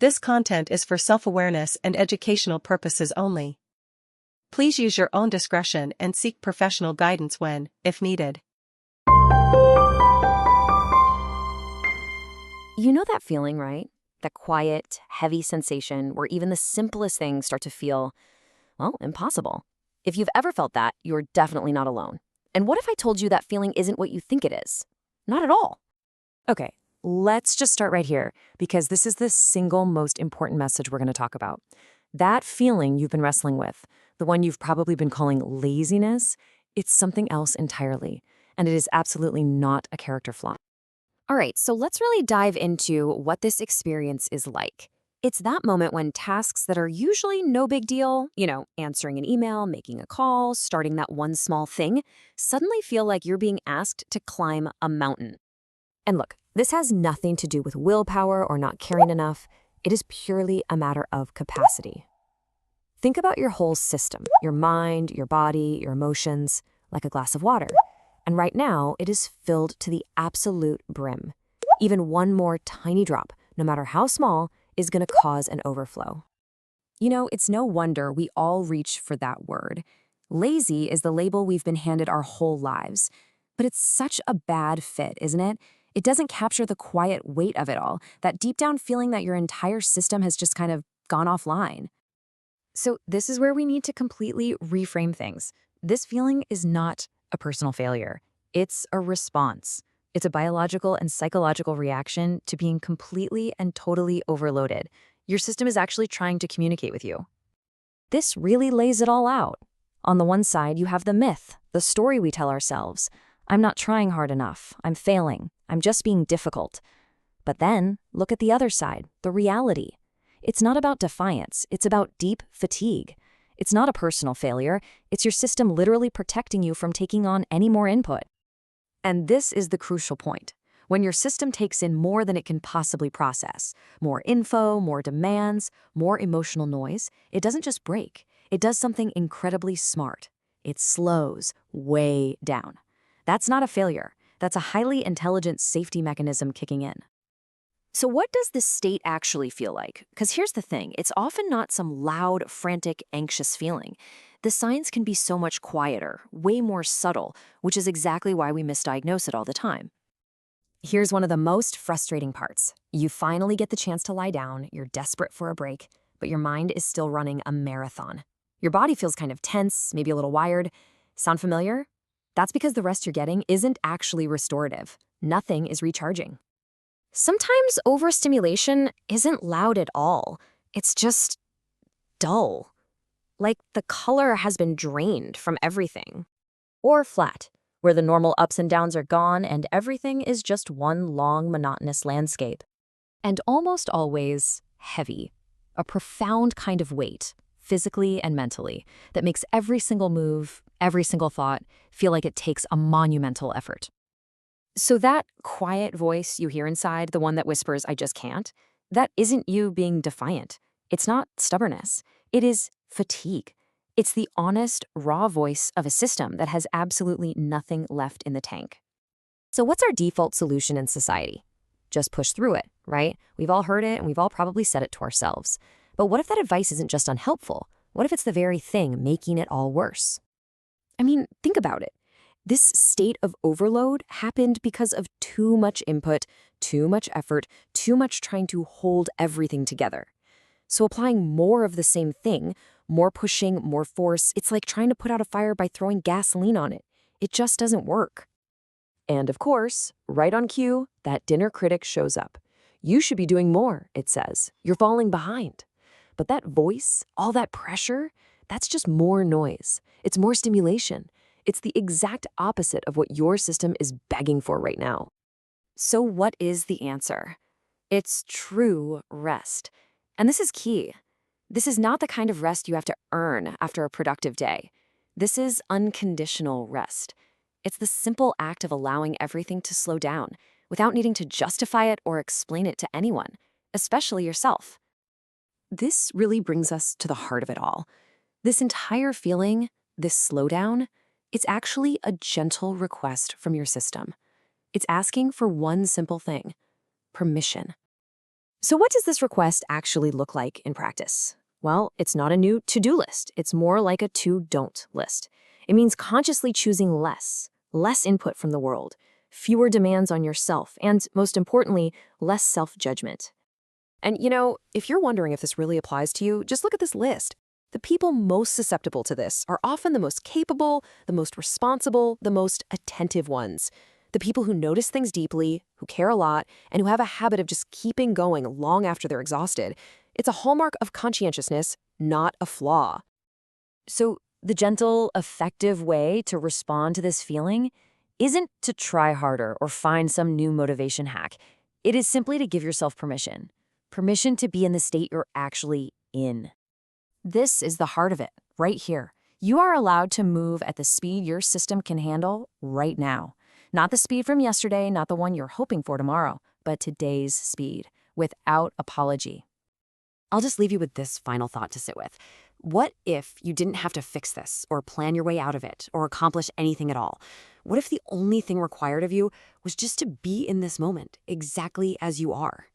This content is for self-awareness and educational purposes only. Please use your own discretion and seek professional guidance when, if needed. You know that feeling, right? That quiet, heavy sensation where even the simplest things start to feel, well, impossible. If you've ever felt that, you're definitely not alone. And what if I told you that feeling isn't what you think it is? Not at all. Okay, let's just start right here, because this is the single most important message we're going to talk about. That feeling you've been wrestling with, the one you've probably been calling laziness, it's something else entirely, and it is absolutely not a character flaw. All right, so let's really dive into what this experience is like. It's that moment when tasks that are usually no big deal, answering an email, making a call, starting that one small thing, suddenly feel like you're being asked to climb a mountain. And look, this has nothing to do with willpower or not caring enough. It is purely a matter of capacity. Think about your whole system, your mind, your body, your emotions, like a glass of water. And right now, it is filled to the absolute brim. Even one more tiny drop, no matter how small, is going to cause an overflow. It's no wonder we all reach for that word. Lazy is the label we've been handed our whole lives. But it's such a bad fit, isn't it? It doesn't capture the quiet weight of it all, that deep down feeling that your entire system has just kind of gone offline. So this is where we need to completely reframe things. This feeling is not a personal failure. It's a response. It's a biological and psychological reaction to being completely and totally overloaded. Your system is actually trying to communicate with you. This really lays it all out. On the one side, you have the myth, the story we tell ourselves. I'm not trying hard enough. I'm failing. I'm just being difficult. But then, look at the other side, the reality. It's not about defiance. It's about deep fatigue. It's not a personal failure. It's your system literally protecting you from taking on any more input. And this is the crucial point. When your system takes in more than it can possibly process, more info, more demands, more emotional noise, it doesn't just break. It does something incredibly smart. It slows way down. That's not a failure. That's a highly intelligent safety mechanism kicking in. So what does this state actually feel like? Because here's the thing, it's often not some loud, frantic, anxious feeling. The signs can be so much quieter, way more subtle, which is exactly why we misdiagnose it all the time. Here's one of the most frustrating parts. You finally get the chance to lie down, you're desperate for a break, but your mind is still running a marathon. Your body feels kind of tense, maybe a little wired. Sound familiar? That's because the rest you're getting isn't actually restorative. Nothing is recharging. Sometimes overstimulation isn't loud at all. It's just dull. Like the color has been drained from everything. Or flat, where the normal ups and downs are gone and everything is just one long, monotonous landscape. And almost always heavy. A profound kind of weight, physically and mentally, that makes every single move, every single thought, feel like it takes a monumental effort. So that quiet voice you hear inside, the one that whispers, "I just can't," that isn't you being defiant. It's not stubbornness. It is fatigue. It's the honest, raw voice of a system that has absolutely nothing left in the tank. So what's our default solution in society? Just push through it, right? We've all heard it and we've all probably said it to ourselves. But what if that advice isn't just unhelpful? What if it's the very thing making it all worse? I mean, think about it. This state of overload happened because of too much input, too much effort, too much trying to hold everything together. So applying more of the same thing, more pushing, more force, it's like trying to put out a fire by throwing gasoline on it. It just doesn't work. And of course, right on cue, that dinner critic shows up. You should be doing more, it says. You're falling behind. But that voice, all that pressure, that's just more noise. It's more stimulation. It's the exact opposite of what your system is begging for right now. So what is the answer? It's true rest. And this is key. This is not the kind of rest you have to earn after a productive day. This is unconditional rest. It's the simple act of allowing everything to slow down without needing to justify it or explain it to anyone, especially yourself. This really brings us to the heart of it all. This entire feeling, this slowdown, it's actually a gentle request from your system. It's asking for one simple thing: permission. So what does this request actually look like in practice? Well, it's not a new to-do list. It's more like a to-don't list. It means consciously choosing less input from the world, fewer demands on yourself, and most importantly, less self-judgment. And if you're wondering if this really applies to you, just look at this list. The people most susceptible to this are often the most capable, the most responsible, the most attentive ones. The people who notice things deeply, who care a lot, and who have a habit of just keeping going long after they're exhausted. It's a hallmark of conscientiousness, not a flaw. So, the gentle, effective way to respond to this feeling isn't to try harder or find some new motivation hack. It is simply to give yourself permission. Permission to be in the state you're actually in. This is the heart of it, right here. You are allowed to move at the speed your system can handle right now. Not the speed from yesterday, not the one you're hoping for tomorrow, but today's speed, without apology. I'll just leave you with this final thought to sit with. What if you didn't have to fix this, or plan your way out of it, or accomplish anything at all? What if the only thing required of you was just to be in this moment, exactly as you are?